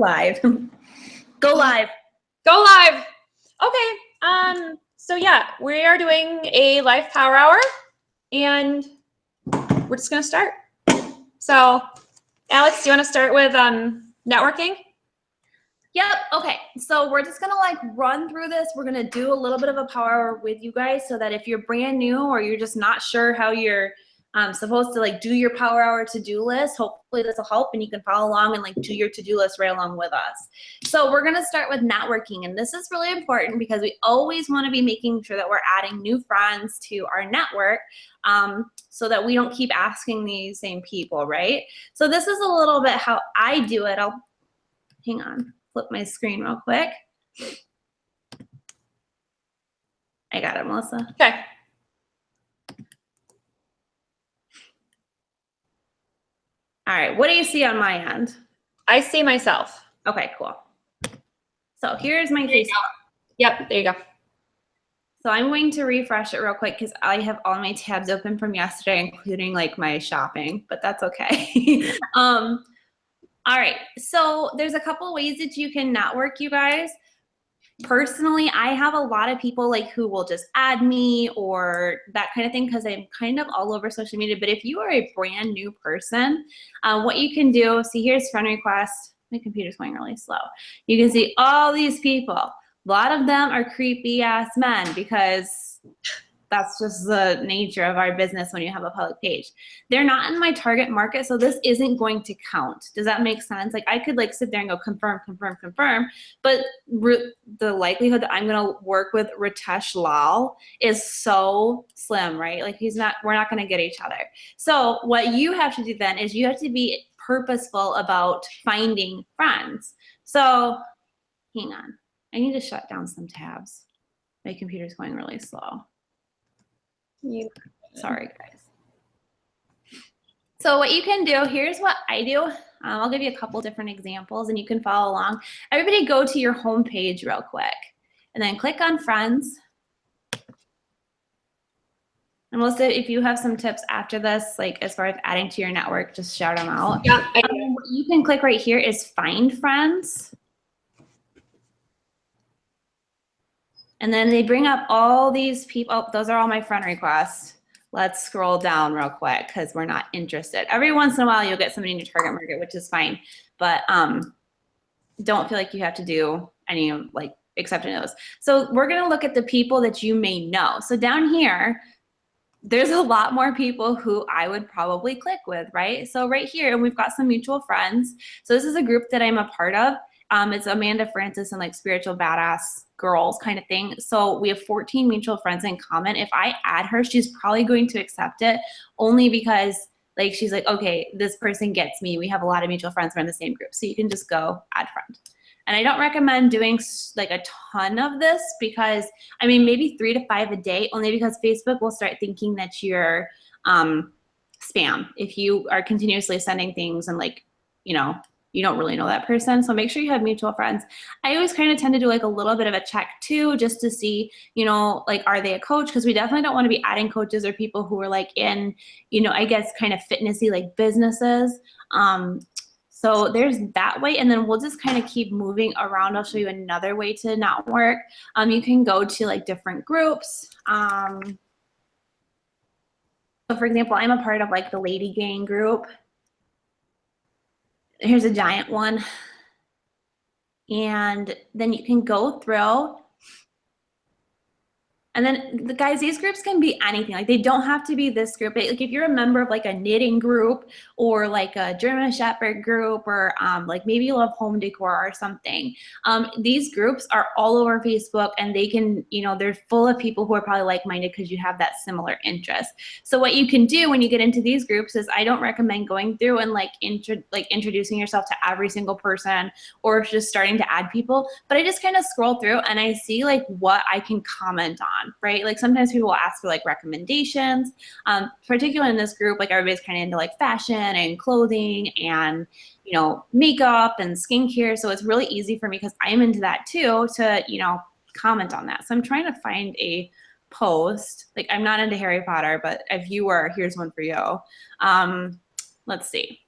live. Go live. Go live. Okay. So yeah, we are doing a live power hour and we're just gonna start. So Alex, do you want to start with networking? Yep. Okay. So we're just gonna like run through this. We're gonna do a little bit of a power hour with you guys so that if you're brand new or you're just not sure how you're supposed to like do your power hour to-do list, hopefully this will help and you can follow along and like do your to-do list right along with us. So we're gonna start with networking, and this is really important because we always want to be making sure that we're adding new friends to our network so that we don't keep asking these same people, right? So this is a little bit how I do it. I'll hang on. Flip my screen real quick. I got it, Melissa. Okay. All right, what do you see on my end? I see myself. Okay, cool. So here's my Facebook. Yep, there you go. So I'm going to refresh it real quick because I have all my tabs open from yesterday, including like my shopping, but that's okay. All right, so there's a couple ways that you can network, you guys. Personally, I have a lot of people like who will just add me or that kind of thing because I'm kind of all over social media. But if you are a brand new person, what you can do, see here's friend request. My computer's going really slow. You can see all these people. A lot of them are creepy ass men because that's just the nature of our business when you have a public page. They're not in my target market, so this isn't going to count. Does that make sense? Like I could like sit there and go confirm, confirm, confirm, but the likelihood that I'm gonna work with Ritesh Lal is so slim, right? Like we're not gonna get each other. So what you have to do then is you have to be purposeful about finding friends. So hang on, I need to shut down some tabs. My computer's going really slow. Sorry, guys. So what you can do, here's what I do. I'll give you a couple different examples and you can follow along. Everybody go to your home page real quick and then click on friends. And Melissa, if you have some tips after this, like as far as adding to your network, just shout them out. Yeah, what you can click right here is find friends. And then they bring up all these people. Oh, those are all my friend requests. Let's scroll down real quick because we're not interested. Every once in a while, you'll get somebody in your target market, which is fine. But don't feel like you have to do any of like accepting those. So we're going to look at the people that you may know. So down here, there's a lot more people who I would probably click with, right? So right here, we've got some mutual friends. So this is a group that I'm a part of. It's Amanda Francis and like Spiritual Badass Girls kind of thing. So we have 14 mutual friends in common. If I add her, she's probably going to accept it only because like she's like, okay, this person gets me. We have a lot of mutual friends. We're in the same group. So you can just go add friend. And I don't recommend doing like a ton of this because, I mean, maybe 3 to 5 a day, only because Facebook will start thinking that you're spam if you are continuously sending things and like, you know, you don't really know that person. So make sure you have mutual friends. I always kind of tend to do like a little bit of a check too, just to see, you know, like, are they a coach? Because we definitely don't want to be adding coaches or people who are like in, you know, I guess kind of fitnessy like businesses. So there's that way, and then we'll just kind of keep moving around. I'll show you another way to network. You can go to like different groups. So for example, I'm a part of like the Lady Gang group. Here's a giant one. And then you can go through. And then the guys, these groups can be anything. Like they don't have to be this group. Like if you're a member of like a knitting group or like a German Shepherd group or like maybe you love home decor or something. These groups are all over Facebook and they can, you know, they're full of people who are probably like-minded because you have that similar interest. So what you can do when you get into these groups is I don't recommend going through and like introducing yourself to every single person or just starting to add people, but I just kind of scroll through and I see like what I can comment on. Right? Like sometimes people will ask for like recommendations, particularly in this group, like everybody's kind of into like fashion and clothing and, you know, makeup and skincare. So it's really easy for me because I'm into that too to, you know, comment on that. So I'm trying to find a post. Like I'm not into Harry Potter, but if you were, here's one for you. Let's see.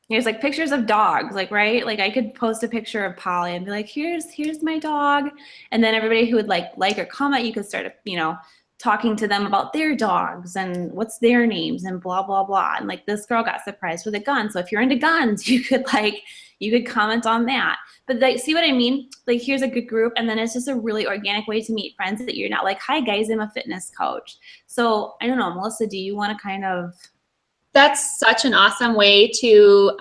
Here's like pictures of dogs, like, right? Like I could post a picture of Polly and be like, here's my dog. And then everybody who would like or comment, you could start, you know, talking to them about their dogs and what's their names and blah, blah, blah. And like this girl got surprised with a gun. So if you're into guns, you could comment on that. But like, see what I mean? Like here's a good group. And then it's just a really organic way to meet friends that you're not like, hi guys, I'm a fitness coach. So I don't know, Melissa, do you want to kind of... That's such an awesome way to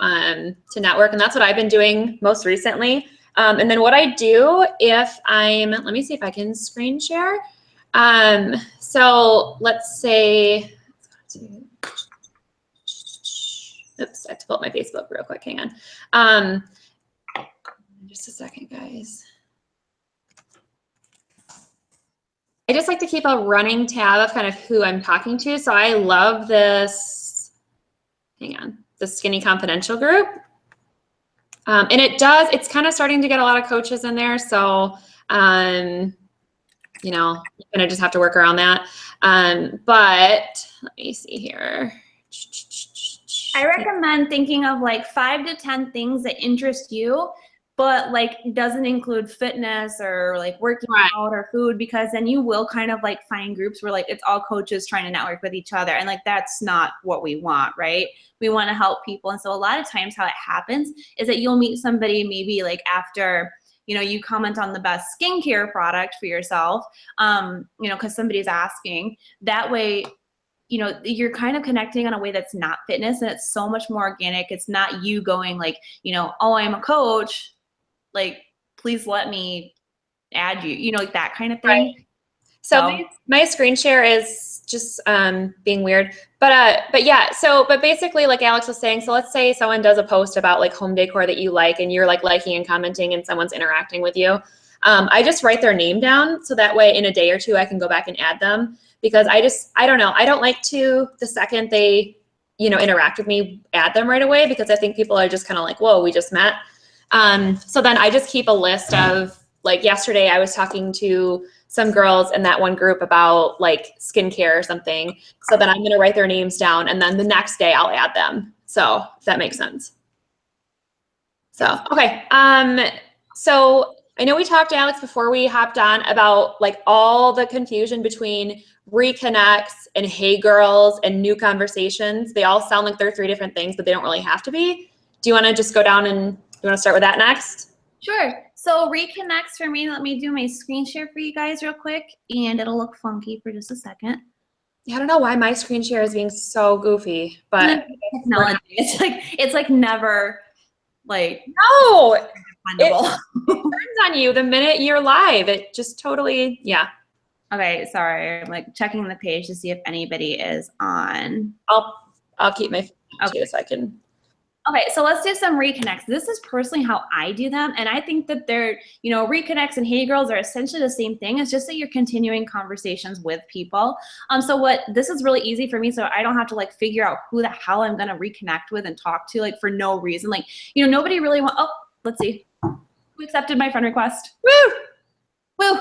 network, and that's what I've been doing most recently. And then what I do if let me see if I can screen share. So let's say, oops, I have to pull up my Facebook real quick. Hang on. Just a second, guys. I just like to keep a running tab of kind of who I'm talking to. So I love this. Hang on, the Skinny Confidential group. And it's kind of starting to get a lot of coaches in there. So, you know, you kind of just have to work around that. But let me see here. I recommend thinking of like 5 to 10 things that interest you, but like doesn't include fitness or like working out or food, because then you will kind of like find groups where like it's all coaches trying to network with each other. And like, that's not what we want, right? We want to help people. And so a lot of times how it happens is that you'll meet somebody maybe like after, you know, you comment on the best skincare product for yourself, you know, because somebody's asking. That way, you know, you're kind of connecting on a way that's not fitness, and it's so much more organic. It's not you going like, you know, oh, I'm a coach, like, please let me add you, you know, like that kind of thing. Right. So my screen share is just being weird, but yeah. But basically, like Alex was saying, so let's say someone does a post about like home decor that you like, and you're like liking and commenting, and someone's interacting with you. I just write their name down, so that way in a day or two I can go back and add them, because I don't know, I don't like to, the second they, you know, interact with me, add them right away, because I think people are just kind of like, whoa, we just met. So then I just keep a list of, like yesterday I was talking to some girls in that one group about like skincare or something. So then I'm going to write their names down, and then the next day I'll add them. So if that makes sense. So, okay. So I know we talked to Alex before we hopped on about like all the confusion between reconnects and hey girls and new conversations. They all sound like they're 3 different things, but they don't really have to be. Do you want to just go down and you want to start with that next? Sure. So reconnects for me, let me do my screen share for you guys real quick, and it'll look funky for just a second. Yeah, I don't know why my screen share is being so goofy, but technology. It's like never like no. It turns on you the minute you're live. It just totally, yeah. Okay, sorry. I'm like checking the page to see if anybody is on. I'll keep my phone too, so I can. Okay, so let's do some reconnects. This is personally how I do them, and I think that they're, you know, reconnects and hey girls are essentially the same thing. It's just that you're continuing conversations with people. So this is really easy for me, so I don't have to like figure out who the hell I'm gonna reconnect with and talk to, like for no reason. Like, you know, nobody really let's see. Who accepted my friend request? Woo! Woo!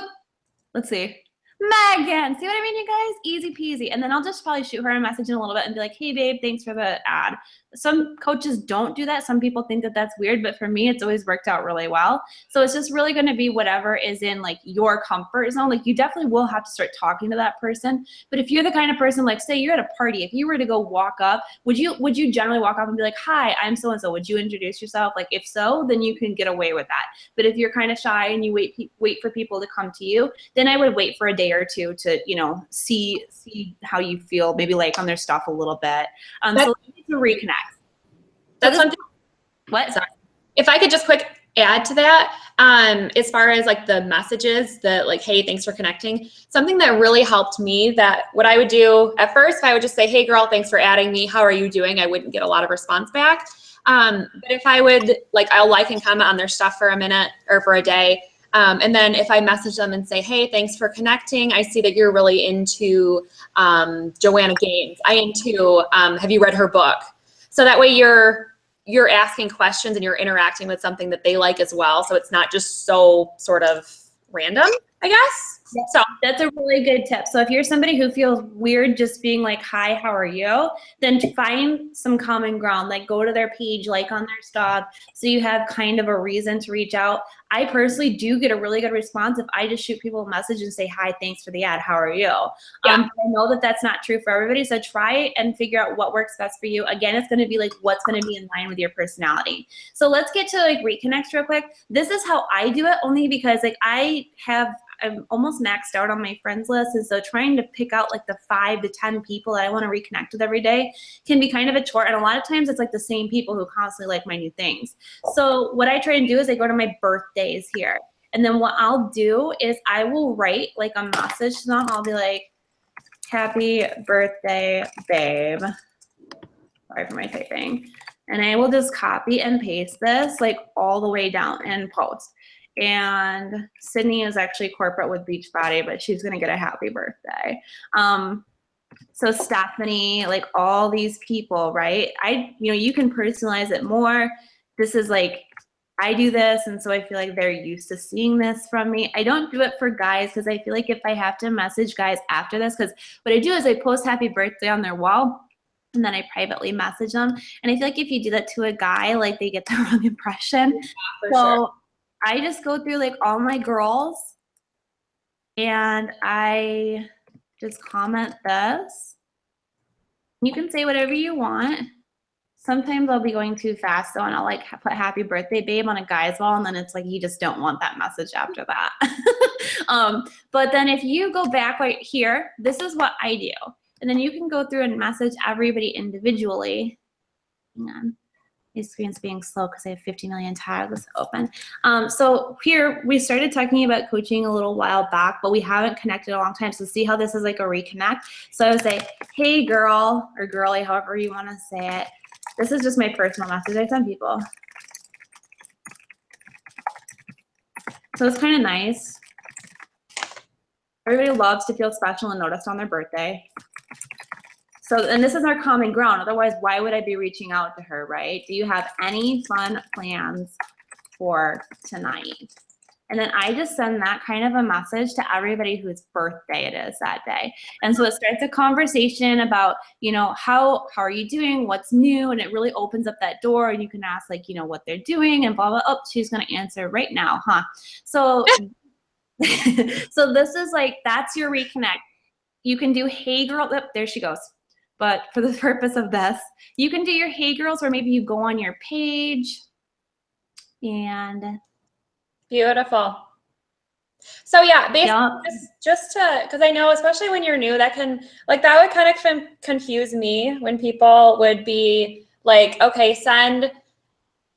Let's see. Megan, see what I mean, you guys? Easy peasy. And then I'll just probably shoot her a message in a little bit and be like, hey babe, thanks for the ad. Some coaches don't do that. Some people think that that's weird, but for me, it's always worked out really well. So it's just really going to be whatever is in like your comfort zone. Like you definitely will have to start talking to that person. But if you're the kind of person, like say you're at a party, if you were to go walk up, would you generally walk up and be like, hi, I'm so-and-so, would you introduce yourself? Like if so, then you can get away with that. But if you're kind of shy and you wait for people to come to you, then I would wait for a day or two to, you know, see how you feel, maybe like on their stuff a little bit. So let's need to reconnect. That's something. What? Sorry. If I could just quick add to that, as far as like the messages that like, hey, thanks for connecting. Something that really helped me, that what I would do at first, I would just say, hey girl, thanks for adding me. How are you doing? I wouldn't get a lot of response back. But if I would like, I'll like and comment on their stuff for a minute or for a day. And then if I message them and say, hey, thanks for connecting. I see that you're really into Joanna Gaines. Have you read her book? So that way you're asking questions and you're interacting with something that they like as well. So it's not just so sort of random, I I guess. So That's a really good tip. So if you're somebody who feels weird just being like, hi, how are you? Then find some common ground, like go to their page, like on their stuff, so you have kind of a reason to reach out. I personally do get a really good response if I just shoot people a message and say, hi, thanks for the ad, how are you? I know that that's not true for everybody, so try and figure out what works best for you. Again, it's going to be like what's going to be in line with your personality. So let's get to like reconnects real quick. This is how I do it, only because like I'm almost maxed out on my friends list, and so trying to pick out like the 5 to 10 people that I want to reconnect with every day can be kind of a chore, and a lot of times it's like the same people who constantly like my new things. So what I try and do is I go to my birthdays here, and then what I'll do is I will write like a message to them. I'll be like, happy birthday, babe. Sorry for my typing. And I will just copy and paste this like all the way down and post. And Sydney is actually corporate with Beachbody, but she's gonna get a happy birthday. So Stephanie, like all these people, right? You can personalize it more. This is like, I do this, and so I feel like they're used to seeing this from me. I don't do it for guys because I feel like if I have to message guys after this, because what I do is I post happy birthday on their wall, and then I privately message them. And I feel like if you do that to a guy, like they get the wrong impression. yeah, for So sure. I just go through like all my girls and I just comment this. You can say whatever you want. Sometimes I'll be going too fast though, and I'll like put happy birthday babe on a guy's wall, and then it's like you just don't want that message after that. But then if you go back right here, this is what I do. And then you can go through and message everybody individually. Hang on. My screen's being slow because I have 50 million tabs open. So here we started talking about coaching a little while back, but we haven't connected a long time. So see how this is like a reconnect. So I would say, hey girl, or girly, however you want to say it. This is just my personal message I send people. So it's kind of nice. Everybody loves to feel special and noticed on their birthday. So, and this is our common ground. Otherwise, why would I be reaching out to her, right? Do you have any fun plans for tonight? And then I just send that kind of a message to everybody whose birthday it is that day. And so it starts a conversation about, how are you doing? What's new? And it really opens up that door, and you can ask like, what they're doing and blah, blah. Oh, she's going to answer right now, huh? So, so this is like, that's your reconnect. You can do, hey girl, oh, there she goes. But for the purpose of this, you can do your hey girls, or maybe you go on your page and. Beautiful. So yeah, basically just to, because I know especially when you're new, that would kind of confuse me when people would be like, okay, send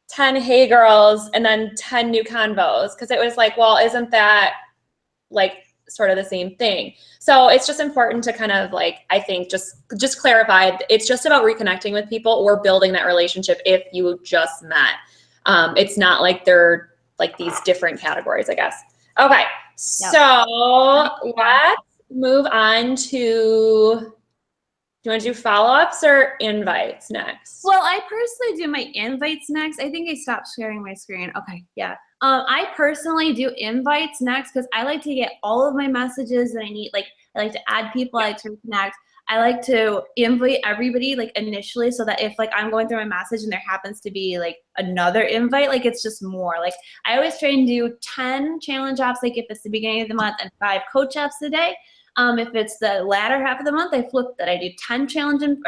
10 hey girls and then 10 new convos, because it was like, well, isn't that like sort of the same thing? So it's just important to kind of like, I think just clarify, it's just about reconnecting with people or building that relationship if you just met. It's not like they're like these different categories, I guess. Okay, so let's move on to, do you want to do follow-ups or invites next? Well, I personally do my invites next. I think I stopped sharing my screen. Okay, yeah. I personally do invites next because I like to get all of my messages that I need. Like, I like to add people, I like to reconnect. I like to invite everybody like initially, so that if like I'm going through my message and there happens to be like another invite, like it's just more. Like I always try and do 10 challenge apps, like if it's the beginning of the month, and 5 coach apps a day. If it's the latter half of the month, I flip that. I do 10 10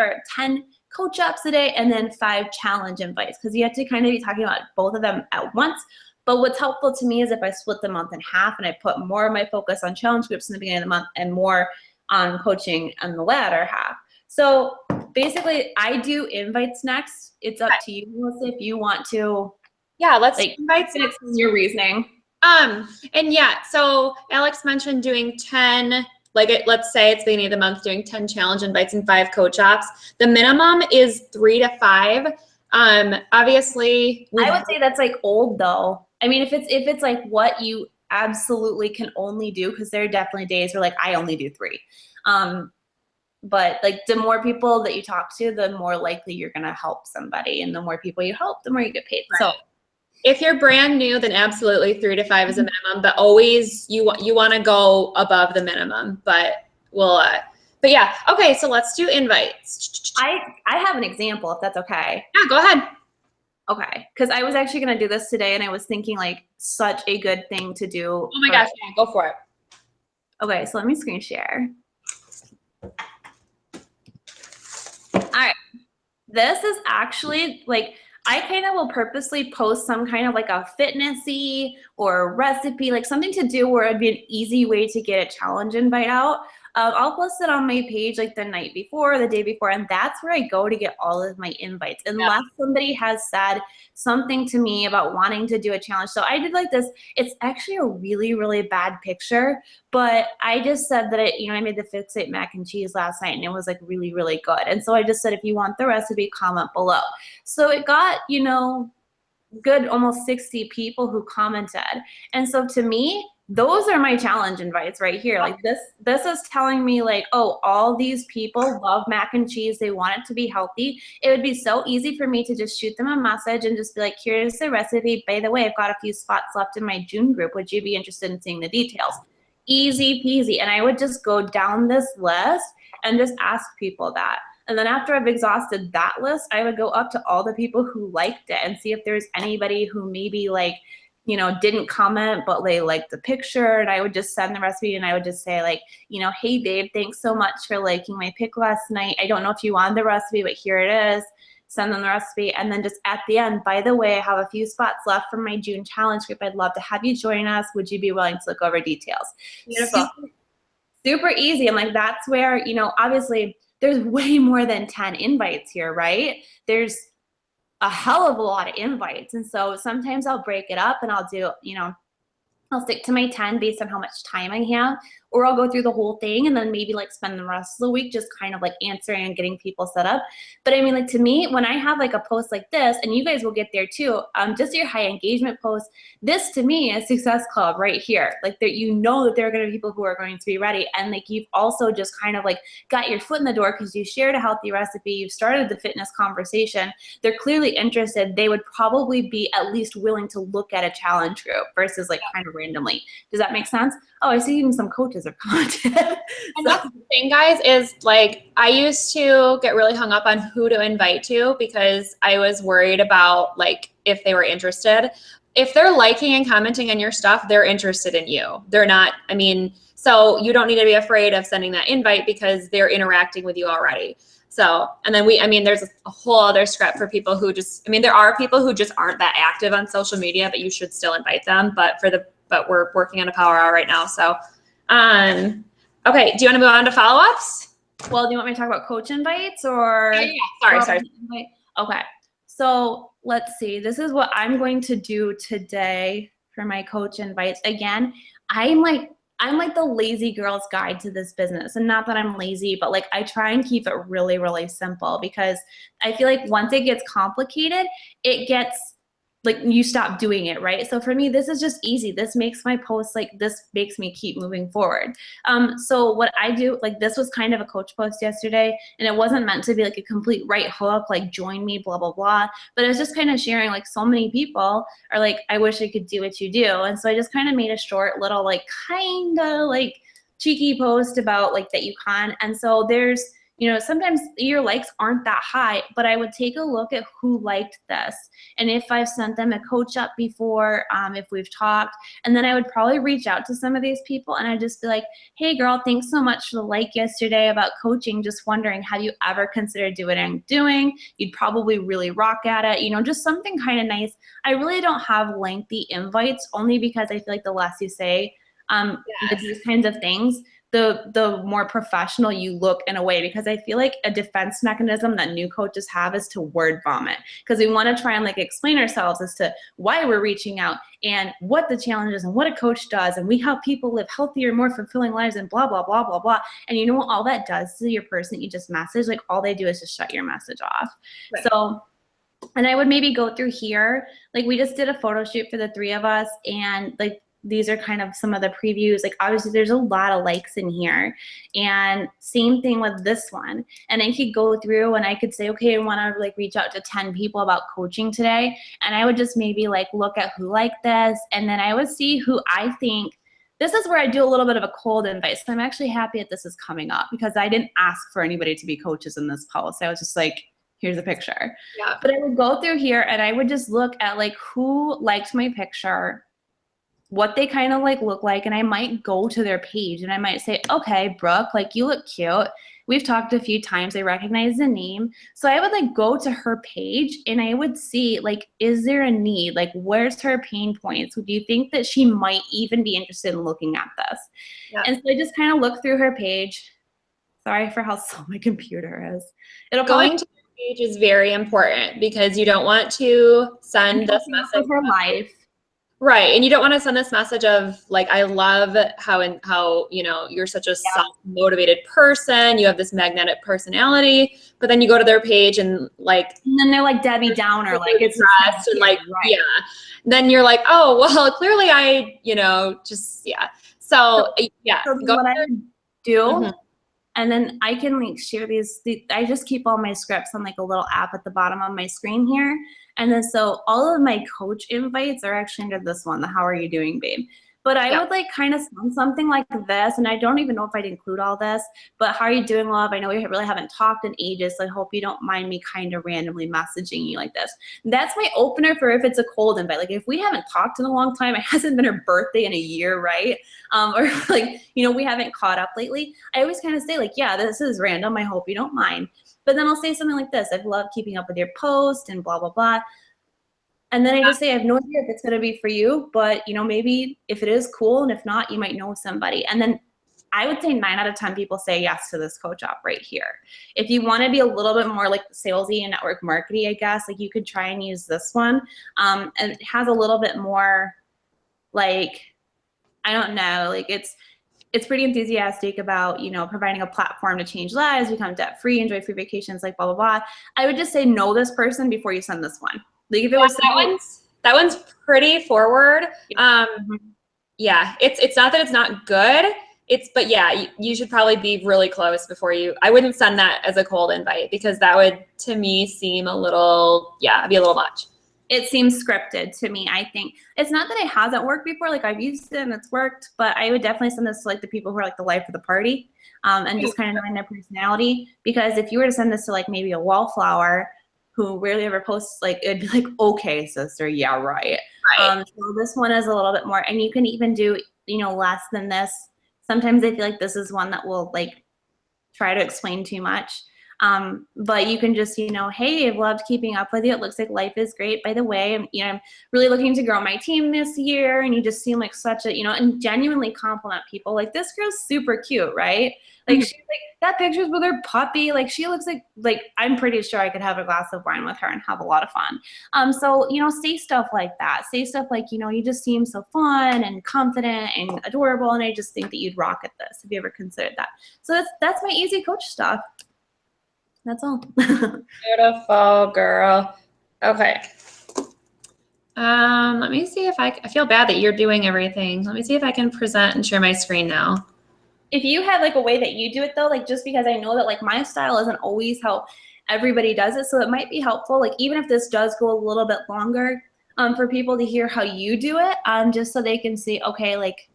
coach apps a day and then 5 challenge invites, because you have to kind of be talking about both of them at once. But what's helpful to me is if I split the month in half and I put more of my focus on challenge groups in the beginning of the month and more on coaching on the latter half. So basically I do invites next. It's up to you, Melissa, if you want to. Yeah, let's invite your reasoning. And yeah, so Alex mentioned doing 10, let's say it's the beginning of the month, doing 10 challenge invites and 5 coach apps. The minimum is 3 to 5. Obviously, I would say that's like old though. I mean, if it's like what you absolutely can only do, because there are definitely days where like I only do 3. But like the more people that you talk to, the more likely you're gonna help somebody, and the more people you help, the more you get paid. Right. If you're brand new, then absolutely 3 to 5 is a minimum, but always you want to go above the minimum, but but yeah. Okay. So let's do invites. I have an example if that's okay. Yeah, go ahead. Okay. Cause I was actually going to do this today and I was thinking like such a good thing to do. Oh my gosh. Yeah, go for it. Okay. So let me screen share. All right. This is actually like, I kind of will purposely post some kind of like a fitnessy or a recipe, like something to do where it'd be an easy way to get a challenge invite out. I'll post it on my page like the night before, the day before, and that's where I go to get all of my invites, unless somebody has said something to me about wanting to do a challenge. So I did like this. It's actually a really, really bad picture, but I just said that I made the Fix-It mac and cheese last night and it was like really, really good. And so I just said, if you want the recipe, comment below. So it got, good almost 60 people who commented. And so to me, those are my challenge invites right here. Like this is telling me like, oh, all these people love mac and cheese. They want it to be healthy. It would be so easy for me to just shoot them a message and just be like, here's the recipe. By the way, I've got a few spots left in my June group. Would you be interested in seeing the details? Easy peasy. And I would just go down this list and just ask people that. And then after I've exhausted that list, I would go up to all the people who liked it and see if there's anybody who maybe like, didn't comment, but they liked the picture. And I would just send the recipe and I would just say like, hey babe, thanks so much for liking my pic last night. I don't know if you want the recipe, but here it is. Send them the recipe. And then just at the end, by the way, I have a few spots left for my June challenge group. I'd love to have you join us. Would you be willing to look over details? Beautiful. Super easy. And like, that's where, obviously there's way more than 10 invites here, right? There's a hell of a lot of invites. And so sometimes I'll break it up and I'll do, I'll stick to my 10 based on how much time I have, or I'll go through the whole thing and then maybe like spend the rest of the week just kind of like answering and getting people set up. But I mean, like to me, when I have like a post like this, and you guys will get there too, just your high engagement post, this to me is Success Club right here. Like that, that there are going to be people who are going to be ready. And like you've also just kind of like got your foot in the door because you shared a healthy recipe, you've started the fitness conversation. They're clearly interested. They would probably be at least willing to look at a challenge group versus like kind of randomly. Does that make sense? Oh, I see even some coaches have commented. And that's the thing, guys, is like I used to get really hung up on who to invite to because I was worried about like if they were interested. If they're liking and commenting on your stuff, they're interested in you. They're not, so you don't need to be afraid of sending that invite because they're interacting with you already. So, and then there's a whole other script for people who just, there are people who just aren't that active on social media, but you should still invite them. But we're working on a power hour right now. So, okay. Do you want to move on to follow-ups? Well, do you want me to talk about coach invites or? Yeah. Sorry. Okay. So let's see. This is what I'm going to do today for my coach invites. Again, I'm like the lazy girl's guide to this business. And not that I'm lazy, but like I try and keep it really, really simple because I feel like once it gets complicated, it gets like you stop doing it, right? So for me, this is just easy. This makes my posts like this makes me keep moving forward. So what I do, like this was kind of a coach post yesterday, and it wasn't meant to be like a complete right hook, like join me, blah, blah, blah. But it was just kind of sharing like so many people are like, I wish I could do what you do. And so I just kind of made a short little like kind of like cheeky post about like that you can. And so there's, sometimes your likes aren't that high, but I would take a look at who liked this. And if I've sent them a coach up before, if we've talked, and then I would probably reach out to some of these people and I'd just be like, hey girl, thanks so much for the like yesterday about coaching. Just wondering, have you ever considered doing what I'm doing? You'd probably really rock at it. Just something kind of nice. I really don't have lengthy invites only because I feel like the less you say with these kinds of things, the more professional you look in a way, because I feel like a defense mechanism that new coaches have is to word vomit, because we want to try and like explain ourselves as to why we're reaching out and what the challenge is and what a coach does, and we help people live healthier, more fulfilling lives and blah, blah, blah, blah, blah. And you know what all that does to your person that you just messaged? Like all they do is just shut your message off. Right. So, and I would maybe go through here, like we just did a photo shoot for the 3 of us, and like these are kind of some of the previews. Like obviously there's a lot of likes in here, and same thing with this one. And I could go through and I could say, okay, I want to like reach out to 10 people about coaching today. And I would just maybe like look at who liked this. And then I would see who I think, this is where I do a little bit of a cold invite. So I'm actually happy that this is coming up because I didn't ask for anybody to be coaches in this post. I was just like, here's a picture. Yeah. But I would go through here and I would just look at like who liked my picture, what they kind of like look like, and I might go to their page and I might say, okay, Brooke, like you look cute. We've talked a few times. I recognize the name. So I would like go to her page and I would see like, is there a need? Like, where's her pain points? Do you think that she might even be interested in looking at this? Yeah. And so I just kind of look through her page. Sorry for how slow my computer is. It'll Going to your page is very important because you don't want to send this message of her life. Right. And you don't want to send this message of like, I love how, you know, you're such a self-motivated person. You have this magnetic personality, but then you go to their page and like, and then they're like Debbie Downer, like it's stressed and like, right. yeah. Then you're like, oh, well, clearly I, you know, just, yeah. So yeah. So what I do, and then I can like share I just keep all my scripts on like a little app at the bottom of my screen here. And then so all of my coach invites are actually under this one, the how are you doing, babe? But I would like kind of send something like this, and I don't even know if I'd include all this, but how are you doing, love? I know we really haven't talked in ages, so I hope you don't mind me kind of randomly messaging you like this. That's my opener for if it's a cold invite. Like if we haven't talked in a long time, it hasn't been her birthday in a year, right? Or like, you know, we haven't caught up lately. I always kind of say like, yeah, this is random. I hope you don't mind. But then I'll say something like this. I've loved keeping up with your post and blah, blah, blah. And then I just say, I have no idea if it's going to be for you, but you know, maybe if it is, cool. And if not, you might know somebody. And then I would say 9 out of 10 people say yes to this coach up right here. If you want to be a little bit more like salesy and network marketing, I guess, like you could try and use this one. And it has a little bit more like, I don't know, like it's pretty enthusiastic about, you know, providing a platform to change lives, become debt-free, enjoy free vacations, like blah, blah, blah. I would just say know this person before you send this one. Like if it was that one's pretty forward. Yeah, it's not that it's not good. But yeah, you should probably be really close before I wouldn't send that as a cold invite because that would, to me, seem a little, be a little much. It seems scripted to me, I think. It's not that it hasn't worked before, like I've used it and it's worked, but I would definitely send this to like the people who are like the life of the party and just kind of knowing their personality. Because if you were to send this to like maybe a wallflower who rarely ever posts, like it'd be like, okay, sister, yeah, right. So this one is a little bit more, and you can even do, you know, less than this. Sometimes I feel like this is one that will like try to explain too much. But you can just, you know, hey, I've loved keeping up with you. It looks like life is great. By the way, I'm really looking to grow my team this year. And you just seem like such a, you know, and genuinely compliment people. Like this girl's super cute, right? Like she's like, that picture's with her puppy. Like she looks like I'm pretty sure I could have a glass of wine with her and have a lot of fun. So, you know, say stuff like that. Say stuff like, you know, you just seem so fun and confident and adorable. And I just think that you'd rock at this. Have you ever considered that? So that's my easy coach stuff. That's all. Beautiful, girl. Okay. Let me see if I feel bad that you're doing everything. Let me see if I can present and share my screen now. If you have like a way that you do it though, like just because I know that like my style isn't always how everybody does it. So it might be helpful, like even if this does go a little bit longer, for people to hear how you do it, just so they can see, okay, like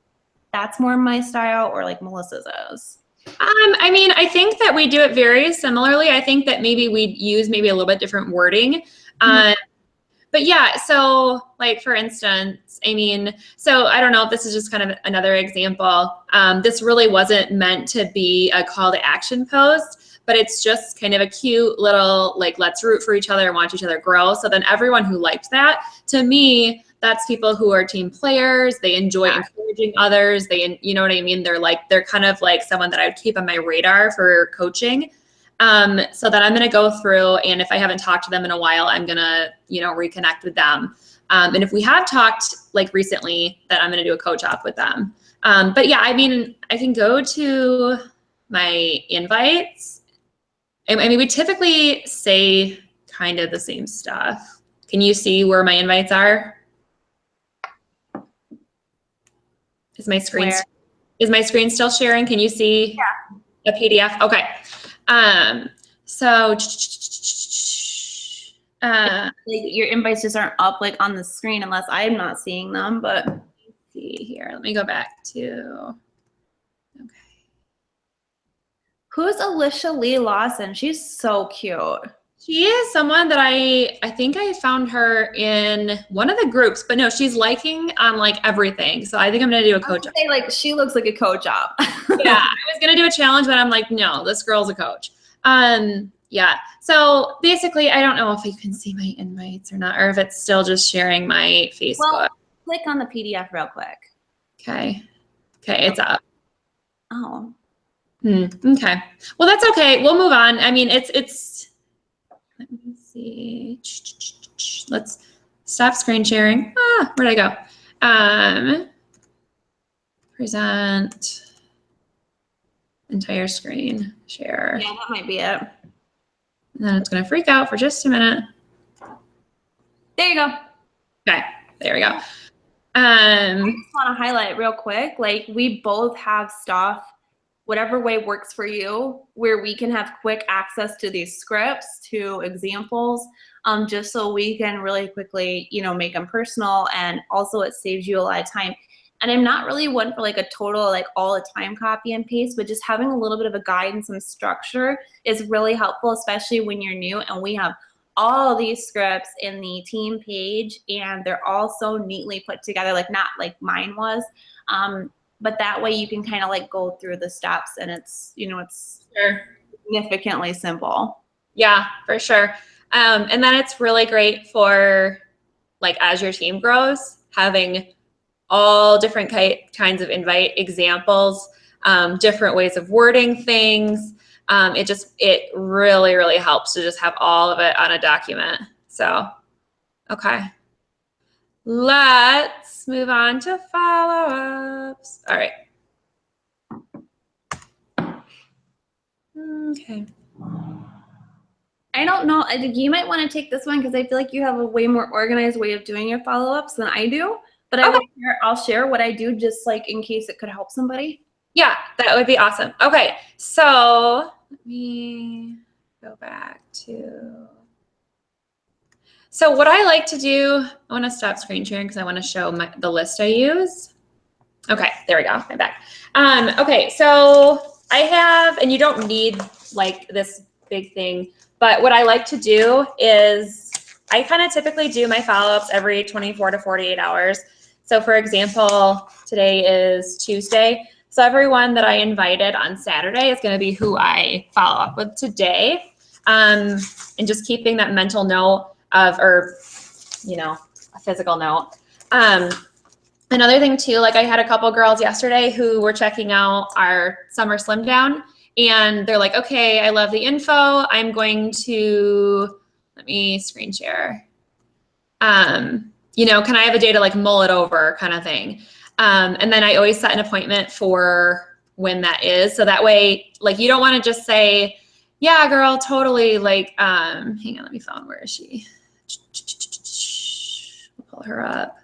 that's more my style or like Melissa's is. I mean, I think that we do it very similarly. I think that maybe we use maybe a little bit different wording. But yeah, so like for instance, I mean, so I don't know if this is just kind of another example. This really wasn't meant to be a call to action post, but it's just kind of a cute little like, let's root for each other and watch each other grow. So then everyone who liked that, to me, that's people who are team players. They enjoy encouraging others. You know what I mean? They're kind of like someone that I would keep on my radar for coaching. So that I'm going to go through, and if I haven't talked to them in a while, I'm going to, you know, reconnect with them. And if we have talked like recently, then I'm going to do a coach off with them. But yeah, I mean, I can go to my invites. I mean, we typically say kind of the same stuff. Can you see where my invites are? Is my screen Where? is my screen still sharing? Can you see a PDF? Okay. So Like your invites just aren't up like on the screen unless I'm not seeing them, but let's see here. Let me go back to who's Alicia Lee Lawson? She's so cute. she is someone that I think I found her in one of the groups, but no, she's liking on like everything. So I think I'm gonna do a I coach. would say, like, she looks like a coach op. Yeah, I was gonna do a challenge, but I'm like, no, this girl's a coach. Yeah. So basically, I don't know if you can see my invites or not, or if it's still just sharing my Facebook. Well, click on the PDF real quick. Okay. Okay, it's up. Oh. Okay. Well, that's okay. We'll move on. I mean, it's. Let me see. Let's stop screen sharing. Where'd I go? Present. Entire screen share. Yeah, that might be it. And then it's going to freak out for just a minute. There you go. Okay, there we go. I just want to highlight real quick, like, we both have stuff, whatever way works for you, where we can have quick access to these scripts, to examples, just so we can really quickly, you know, make them personal, and also it saves you a lot of time. And I'm not really one for like a total, like, all the time copy and paste, but just having a little bit of a guide and some structure is really helpful, especially when you're new. And we have all these scripts in the team page, and they're all so neatly put together, like, not like mine was. But that way you can kind of like go through the steps, and it's, you know, it's Sure. significantly simple. Yeah, for sure. And then it's really great for, like, as your team grows, having all different kinds of invite examples, different ways of wording things. It really, really helps to just have all of it on a document. So, okay. Let's move on to follow-ups. All right. Okay. I don't know, I think you might want to take this one because I feel like you have a way more organized way of doing your follow-ups than I do. But I'll share what I do, just like in case it could help somebody. Yeah, that would be awesome. Okay, so let me go back to. So what I like to do, I want to stop screen sharing because I want to show the list I use. Okay, there we go. I'm back. Okay, so I have, and you don't need like this big thing, but what I like to do is I kind of typically do my follow-ups every 24 to 48 hours. So for example, today is Tuesday. So everyone that I invited on Saturday is going to be who I follow up with today. And just keeping that mental note of, or, you know, a physical note. Another thing too, like I had a couple girls yesterday who were checking out our summer slim down, and they're like, okay, I love the info. I'm going to, let me screen share. You know, can I have a day to like mull it over kind of thing? And then I always set an appointment for when that is. So that way, like, you don't want to just say, yeah, girl, totally. Like, hang on, let me find, where is she? We'll pull her up.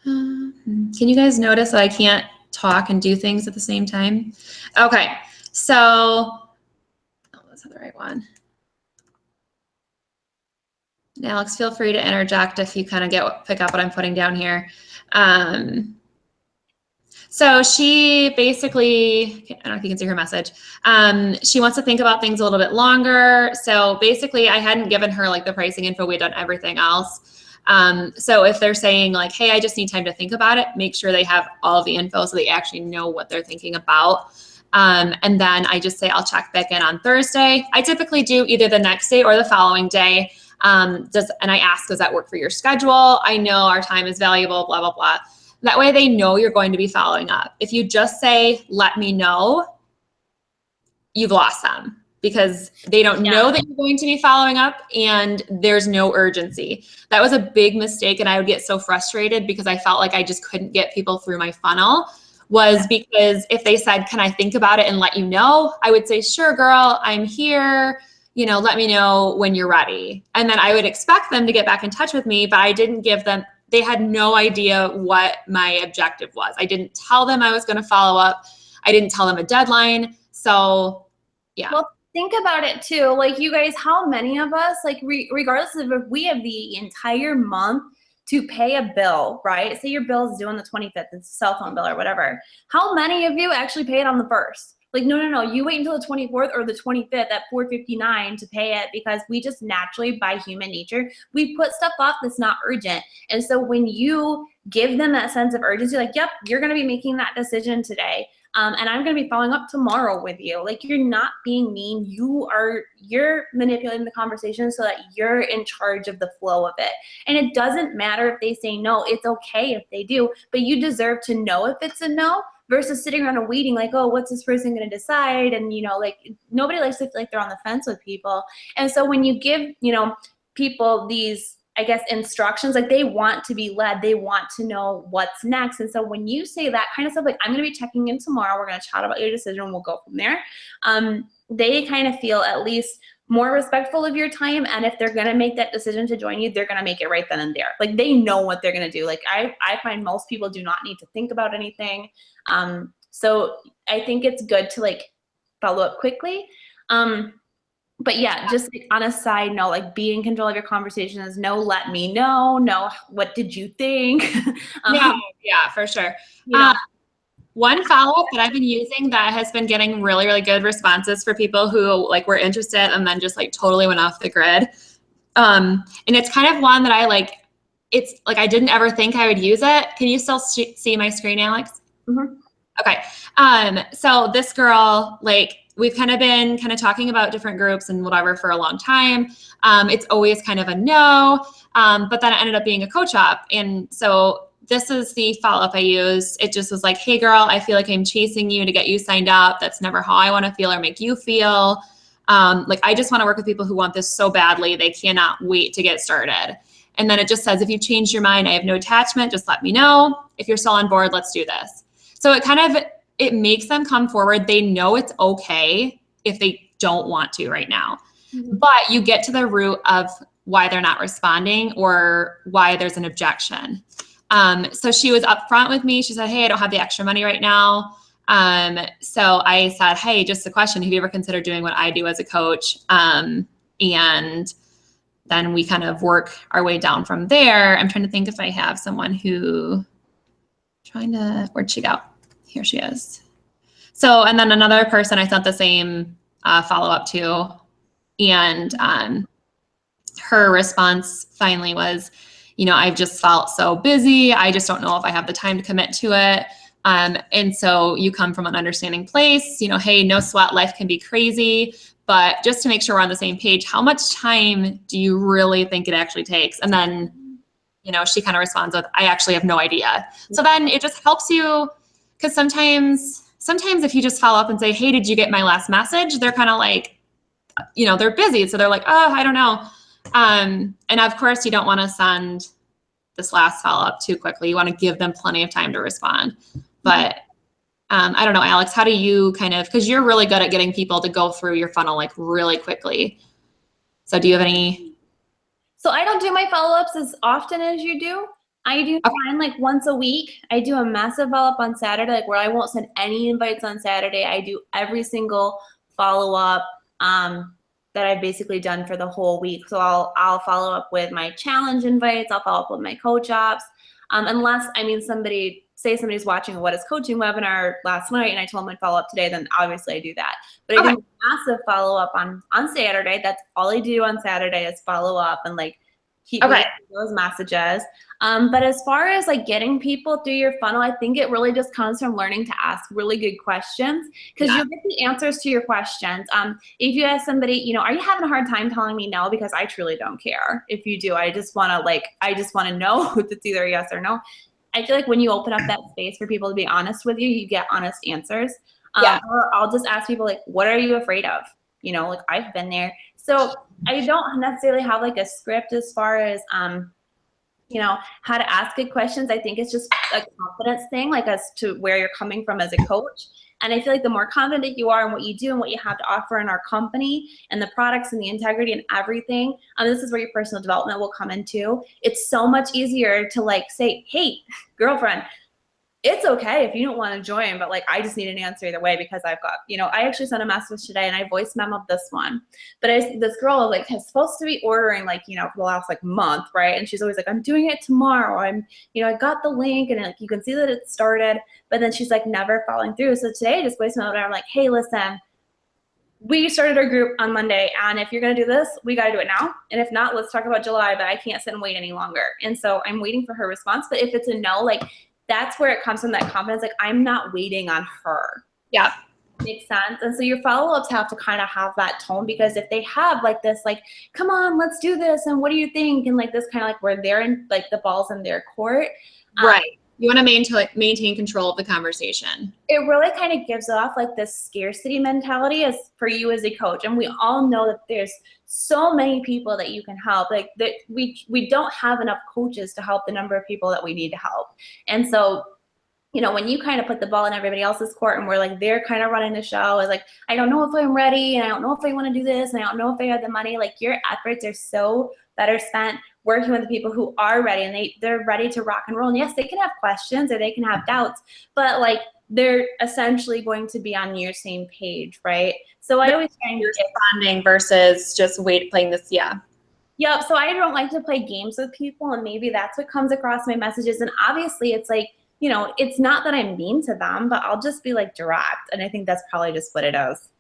Can you guys notice that I can't talk and do things at the same time? Okay, so, oh, that's not the right one. Alex, feel free to interject if you kind of pick up what I'm putting down here. So she basically, I don't know if you can see her message. She wants to think about things a little bit longer. So basically I hadn't given her like the pricing info. We'd done everything else. So if they're saying like, hey, I just need time to think about it, make sure they have all of the info so they actually know what they're thinking about. And then I just say, I'll check back in on Thursday. I typically do either the next day or the following day. And I ask, does that work for your schedule? I know our time is valuable, blah, blah, blah. That way they know you're going to be following up. If you just say, let me know, you've lost them because they don't know that you're going to be following up and there's no urgency. That was a big mistake, and I would get so frustrated because I felt like I just couldn't get people through my funnel, was because if they said, can I think about it and let you know? I would say, sure, girl, I'm here. You know, let me know when you're ready. And then I would expect them to get back in touch with me, but I didn't give them they had no idea what my objective was. I didn't tell them I was going to follow up. I didn't tell them a deadline. So yeah. Well, think about it too. Like, you guys, how many of us, like, regardless of if we have the entire month to pay a bill, right? Say your bill's due on the 25th, it's a cell phone bill or whatever. How many of you actually pay it on the 1st? Like, no. You wait until the 24th or the 25th at 4:59 to pay it, because we just naturally, by human nature, we put stuff off that's not urgent. And so when you give them that sense of urgency, like, yep, you're going to be making that decision today. And I'm going to be following up tomorrow with you. Like, you're not being mean. You're manipulating the conversation so that you're in charge of the flow of it. And it doesn't matter if they say no. It's okay if they do, but you deserve to know if it's a no, versus sitting around and waiting like, oh, what's this person going to decide? And, like, nobody likes to feel like they're on the fence with people. And so when you give, people these, I guess, instructions, like, they want to be led, they want to know what's next. And so when you say that kind of stuff, like, I'm going to be checking in tomorrow, we're going to chat about your decision, we'll go from there. They kind of feel at least more respectful of your time. And if they're going to make that decision to join you, they're going to make it right then and there. Like, they know what they're going to do. Like, I find most people do not need to think about anything. So I think it's good to, like, follow up quickly. But yeah, just, like, on a side note, like, be in control of your conversations. No, let me know. No, what did you think? Yeah, for sure. One follow-up that I've been using that has been getting really, really good responses for people who, like, were interested and then just, like, totally went off the grid. And it's kind of one that I like. It's like, I didn't ever think I would use it. Can you still see my screen, Alex? Mm-hmm. Okay. So this girl, like, we've kind of been talking about different groups and whatever for a long time. It's always kind of a no, but then it ended up being a coach up. And so this is the follow-up I used. It just was like, hey girl, I feel like I'm chasing you to get you signed up. That's never how I want to feel or make you feel. Like, I just want to work with people who want this so badly. They cannot wait to get started. And then it just says, if you've changed your mind, I have no attachment, just let me know. If you're still on board, let's do this. So it makes them come forward. They know it's okay if they don't want to right now, but you get to the root of why they're not responding or why there's an objection. So she was upfront with me. She said, hey, I don't have the extra money right now. So I said, hey, just a question. Have you ever considered doing what I do as a coach? And then we kind of work our way down from there. I'm trying to think if I have someone where'd she go? Here she is. So, and then another person I sent the same follow-up to, and her response finally was, I've just felt so busy. I just don't know if I have the time to commit to it. And so you come from an understanding place, hey, no sweat, life can be crazy, but just to make sure we're on the same page, how much time do you really think it actually takes? And then, she kind of responds with, I actually have no idea. So then it just helps you, because sometimes if you just follow up and say, hey, did you get my last message? They're kind of like, they're busy. So they're like, oh, I don't know. And of course you don't want to send this last follow-up too quickly. You want to give them plenty of time to respond. But I don't know, Alex, how do you because you're really good at getting people to go through your funnel, like, really quickly. So do you have any? So I don't do my follow-ups as often as you do. I do mine like once a week. I do a massive follow-up on Saturday, like, where I won't send any invites on Saturday. I do every single follow-up that I've basically done for the whole week. So I'll follow up with my challenge invites. I'll follow up with my coach ops. Unless, somebody's watching a What is Coaching webinar last night and I told them I'd follow up today, then obviously I do that. But I do a massive follow up on Saturday. That's all I do on Saturday is follow up and, like, keep those messages. But as far as, like, getting people through your funnel, I think it really just comes from learning to ask really good questions, because you'll get the answers to your questions. If you ask somebody, are you having a hard time telling me no? Because I truly don't care if you do. I just want to know if it's either yes or no. I feel like when you open up that space for people to be honest with you, you get honest answers. Or I'll just ask people, like, what are you afraid of? Like, I've been there. So I don't necessarily have, like, a script as far as, how to ask good questions. I think it's just a confidence thing, like, as to where you're coming from as a coach. And I feel like the more confident you are in what you do and what you have to offer in our company and the products and the integrity and everything, this is where your personal development will come into. It's so much easier to like say, hey, girlfriend, it's okay if you don't want to join, but like, I just need an answer either way because I've got, I actually sent a message today and I voice memoed this one, but this girl like is supposed to be ordering like, for the last like month, right? And she's always like, I'm doing it tomorrow. I got the link and like, you can see that it started, but then she's like never following through. So today I just voice memoed her. I'm like, hey, listen, we started our group on Monday, and if you're going to do this, we got to do it now. And if not, let's talk about July, but I can't sit and wait any longer. And so I'm waiting for her response. But if it's a no, like, that's where it comes from, that confidence. Like, I'm not waiting on her. Yeah. Makes sense. And so your follow-ups have to kind of have that tone, because if they have like this, like, come on, let's do this, and what do you think? And like this kind of like where they're in, like the ball's in their court. Right. You want to maintain control of the conversation. It really kind of gives off like this scarcity mentality as for you as a coach. And we all know that there's so many people that you can help. Like that we don't have enough coaches to help the number of people that we need to help. And so, when you kind of put the ball in everybody else's court and we're like, they're kind of running the show, is like, I don't know if I'm ready, and I don't know if I want to do this, and I don't know if I have the money. Like, your efforts are so better spent working with the people who are ready, and they're ready to rock and roll. And yes, they can have questions or they can have doubts, but like, they're essentially going to be on your same page, right? So I always try and responding versus just playing this. Yeah. Yep. So I don't like to play games with people, and maybe that's what comes across my messages. And obviously it's like, it's not that I'm mean to them, but I'll just be like direct. And I think that's probably just what it is.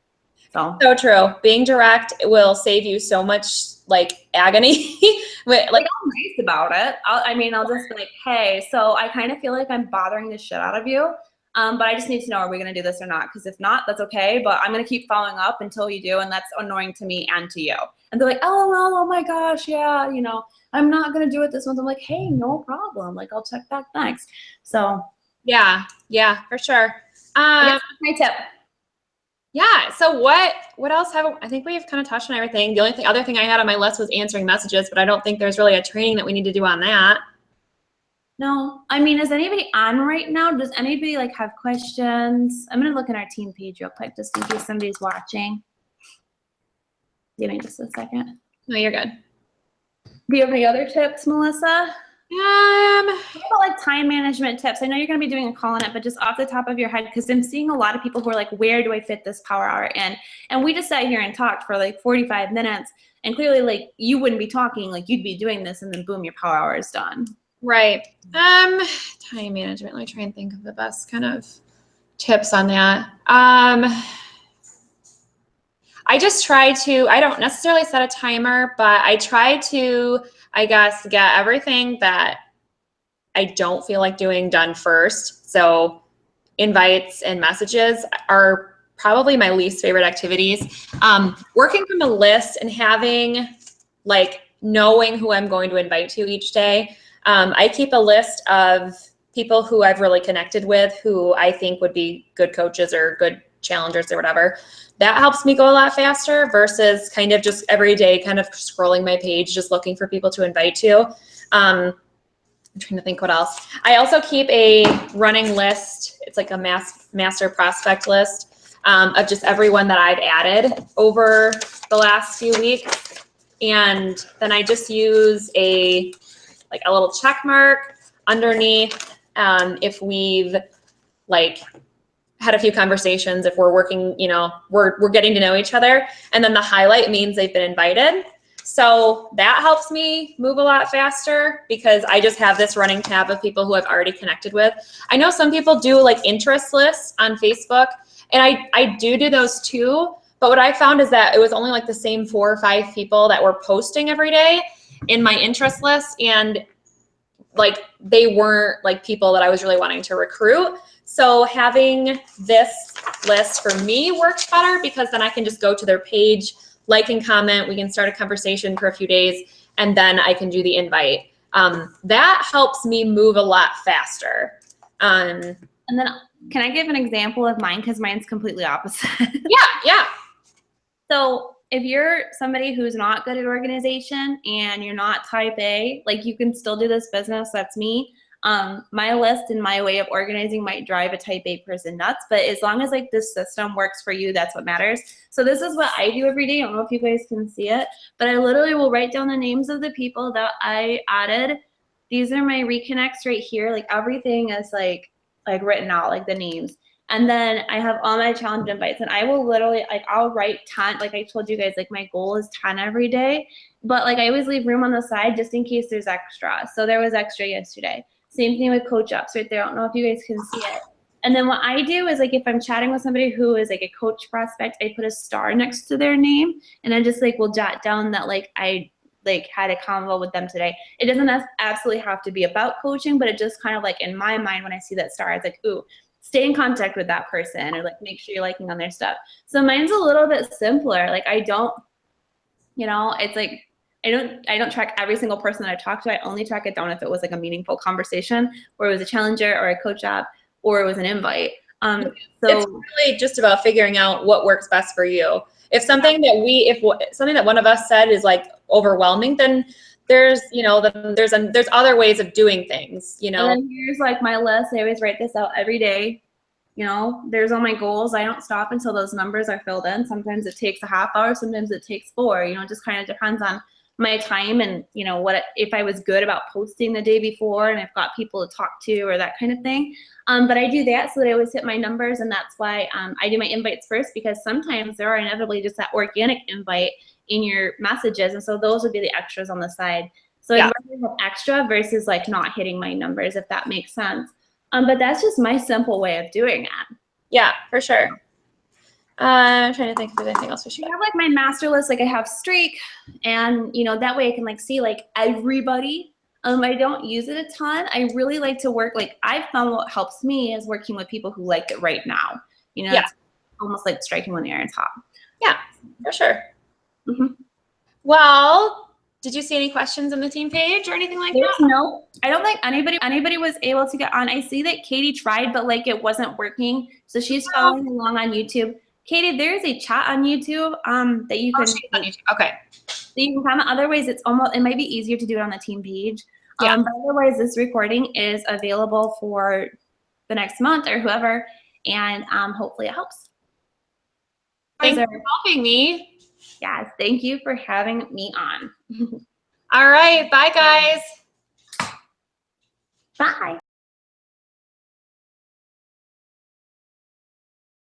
So true. Being direct will save you so much like agony. like, I'm nice about it. I'll just be like, hey, so I kind of feel like I'm bothering the shit out of you. But I just need to know, are we going to do this or not? Because if not, that's okay. But I'm going to keep following up until you do. And that's annoying to me and to you. And they're like, oh my gosh. Yeah. I'm not going to do it this month. I'm like, hey, no problem. Like, I'll check back next. So yeah, for sure. that's my tip. Yeah. So what else I think we've kind of touched on everything. The only other thing I had on my list was answering messages, but I don't think there's really a training that we need to do on that. No, is anybody on right now? Does anybody like have questions? I'm going to look at our team page real quick just in case somebody's watching. Give me just a second. No, you're good. Do you have any other tips, Melissa? What about like time management tips? I know you're going to be doing a call on it, but just off the top of your head, because I'm seeing a lot of people who are like, where do I fit this power hour in? And we just sat here and talked for like 45 minutes, and clearly like you wouldn't be talking, like you'd be doing this, and then boom, your power hour is done. Right. Time management. Let me try and think of the best kind of tips on that. I just try to, I don't necessarily set a timer, but I try to, I guess, get everything that I don't feel like doing done first. So invites and messages are probably my least favorite activities. Working from a list and having like knowing who I'm going to invite to each day. I keep a list of people who I've really connected with, who I think would be good coaches or good challengers or whatever. That helps me go a lot faster versus kind of just every day kind of scrolling my page, just looking for people to invite to. I'm trying to think what else. I also keep a running list. It's like a master prospect list of just everyone that I've added over the last few weeks. And then I just use a little check mark underneath if we've like had a few conversations, if we're working, we're getting to know each other. And then the highlight means they've been invited. So that helps me move a lot faster because I just have this running tab of people who I've already connected with. I know some people do like interest lists on Facebook, and I do those too. But what I found is that it was only like the same 4 or 5 people that were posting every day in my interest list, and like they weren't like people that I was really wanting to recruit. So having this list for me works better because then I can just go to their page, like and comment, we can start a conversation for a few days, and then I can do the invite. That helps me move a lot faster. And then can I give an example of mine? Because mine's completely opposite. Yeah. So if you're somebody who's not good at organization and you're not type A, like you can still do this business, that's me. My list and my way of organizing might drive a type A person nuts, but as long as like this system works for you, that's what matters. So this is what I do every day. I don't know if you guys can see it, but I literally will write down the names of the people that I added. These are my reconnects right here. Like everything is like written out, like the names. And then I have all my challenge invites, and I will literally, like, I'll write 10, like I told you guys, like my goal is 10 every day, but like I always leave room on the side just in case there's extra. So there was extra yesterday. Same thing with coach ups right there. I don't know if you guys can see it. And then what I do is like, if I'm chatting with somebody who is like a coach prospect, I put a star next to their name, and I just like will jot down that like I like had a convo with them today. It doesn't absolutely have to be about coaching, but it just kind of like in my mind, when I see that star, it's like, ooh, stay in contact with that person, or like make sure you're liking on their stuff. So mine's a little bit simpler. Like I don't, you know, it's like I don't track every single person that I talk to. I only track it down if it was like a meaningful conversation, or it was a challenger or a coach up, or it was an invite. So it's really just about figuring out what works best for you. If something that something that one of us said is like overwhelming, then there's, you know, there's other ways of doing things, you know. And then here's like my list. I always write this out every day. You know, there's all my goals. I don't stop until those numbers are filled in. Sometimes it takes a half hour, sometimes it takes 4. You know, it just kind of depends on my time and, you know, what if I was good about posting the day before and I've got people to talk to or that kind of thing. But I do that so that I always hit my numbers, and that's why I do my invites first, because sometimes there are inevitably just that organic invite in your messages, and so those would be the extras on the side. So Yeah. I'd rather have extra versus like not hitting my numbers, if that makes sense. But that's just my simple way of doing it. Yeah, for sure. I'm trying to think if there's anything else we should. I have like my master list, like I have Streak, and you know, that way I can like see like everybody. I don't use it a ton. I really like to work, like I've found what helps me is working with people who like it right now. You know, Yeah. It's almost like striking when the iron's hot. Yeah, for sure. Mm-hmm. Well, did you see any questions on the team page or anything like that? No, I don't think anybody was able to get on. I see that Katie tried, but like it wasn't working. So she's following along on YouTube. Katie, there's a chat on YouTube that you can. She's on YouTube. Okay. So you can comment. Otherwise, it might be easier to do it on the team page. Yeah. But otherwise, this recording is available for the next month or whoever, and hopefully it helps. Thanks for helping me. Yes, thank you for having me on. All right. Bye, guys. Bye.